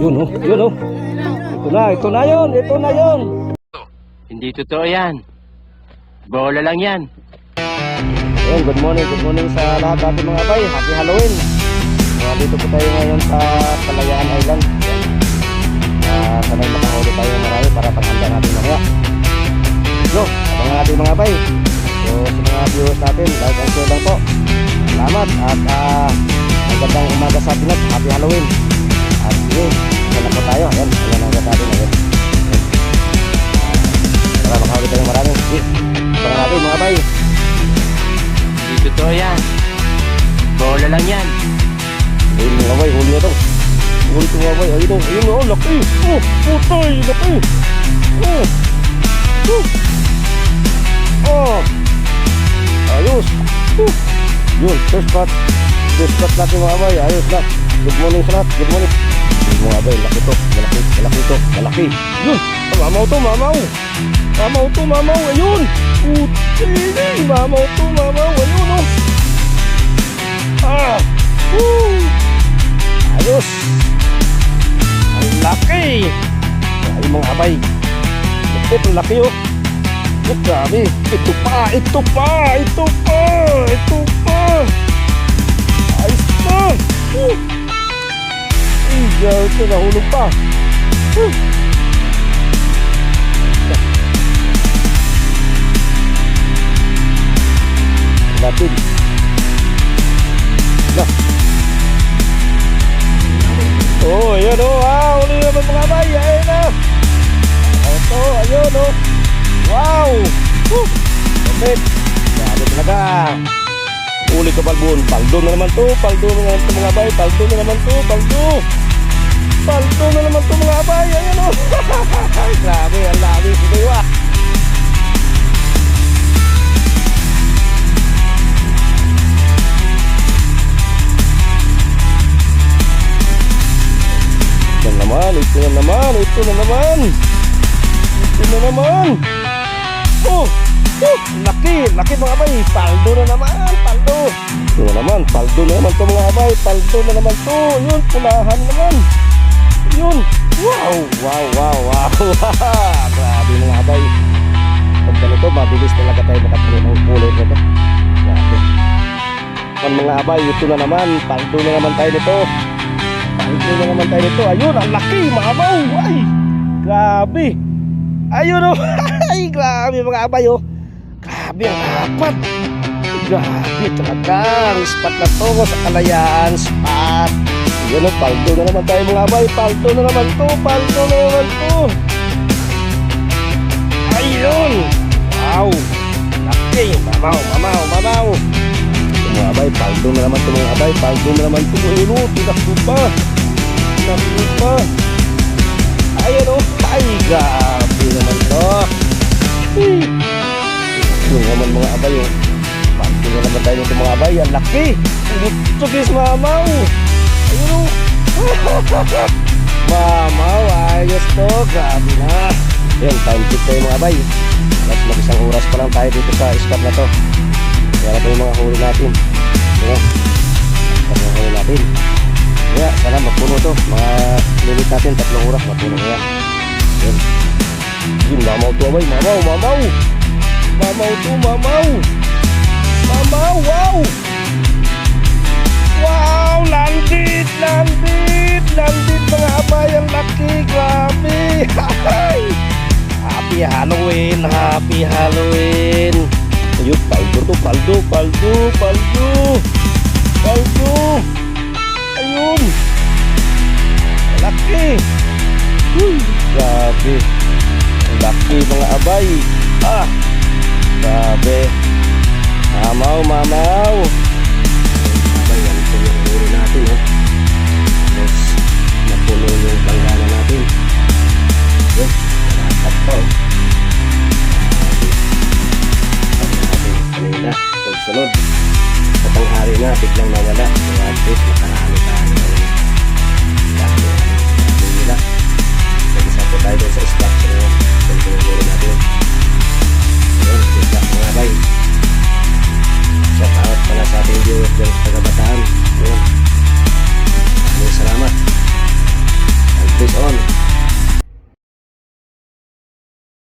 Yun oh, yun oh. Ito na yun, ito na yun. Hindi totoo yan. Bola lang yan. Ayun, good morning sa lahat natin mga bay. Happy Halloween. Dito po tayo ngayon sa Kalayaan Island. Sanay makahuli tayo marami para paghanda natin mamaya. So, abangan natin mga bay. So, sa mga viewers natin, like and share lang po. Salamat at magandang umaga sa atin at Happy Halloween. At sige, sana po tayo. Ayan, ayan ang ganda natin. Ayan. Para makahuli tayo marami. Sige, abangan natin mga bay. Hindi totoo yan. Bola lang yan. Ayun mga bay, huli na ito. Huli ito mga bay. Ayun o, laki. Putay, laki. Ayos. Yun, first spot natin mga bay. Ayos na. Good morning sa lahat, good morning. Yun mga bay, laki ito. Malaki ito, malaki. Yun, mamaw ito, mamaw. Ayun. Putay, mamaw ito, mamaw. Ayun o. Ayos. Ang laki. Ay mga abay. Lapit ang laki oh. Oh grabe. Ito pa. Ayos pa. Ito nahulog pa. Lapit. Nah. Oh, ayun oh, uli naman mga bay, ayun na. Ito, ayun oh. Wow. Perfect. Grabe talaga. Uli ka balbon. Paldo na naman to mga bay. Paldo na naman to mga bay. Ayun oh. Grabe, ang lami. Sige wa. Ito na naman. Oh, laki mga bay. Paldo na naman to mga bay. Paldo na naman to. Yun, pulahan naman. Yun. Wow. Grabe mga bay. Pag ganito, mabilis talaga tayo makapuli ng kulay nito. Grabe. Mga bay, ito na naman. Paldo na naman tayo nito. Ayun, ang laki, mamaw. Ay, grabe. Ayun oh. Ay, grabe mga abay oh. Grabe ang dapat. Grabe talaga. Ang spot na to sa Kalayaan spot. Ayun oh, paldo na naman tayo mga abay. Paldo na naman to. Ayun. Wow. Laki. Mamaw. Mga abay, paldo na naman to mga abay. Ayun oh, tinakbo pa. Ayun oh. Ay, grabe naman to. Yung naman mga abay oh. Paldo na naman tayo nito mga abay. Ang laki. Tugis mamaw. Ayun oh. Mamaw, ayos to. Grabe na. Ayan, time check tayo mga abay. Alas mag-isang oras pa lang tayo dito sa spot na to. Kaya na po yung mga huli natin. Ayan, kaya sana magpuno to. Mga limit natin 3 oras magpuno kaya. Ayan. Yun, mamaw to abay. Mamaw. Wow. Wow, landit mga abay. Ang laki, grabe. Happy Halloween. Ayun, paldo. Ayun. Laki. Grabe. Laki mga abay. Grabe. Mamaw. Abay, yan po yung huli natin oh. Tapos, napuno yung panggana natin. Yun, nakakat pa oh. Kanina, sunod. Sa tanghari na, biglang nawala. So at least, nakarami tayo. Dami nila. Nag-isa po tayo doon sa structure na yun. Ganito yung huli natin. Ayun, bigla mga bay. Shout out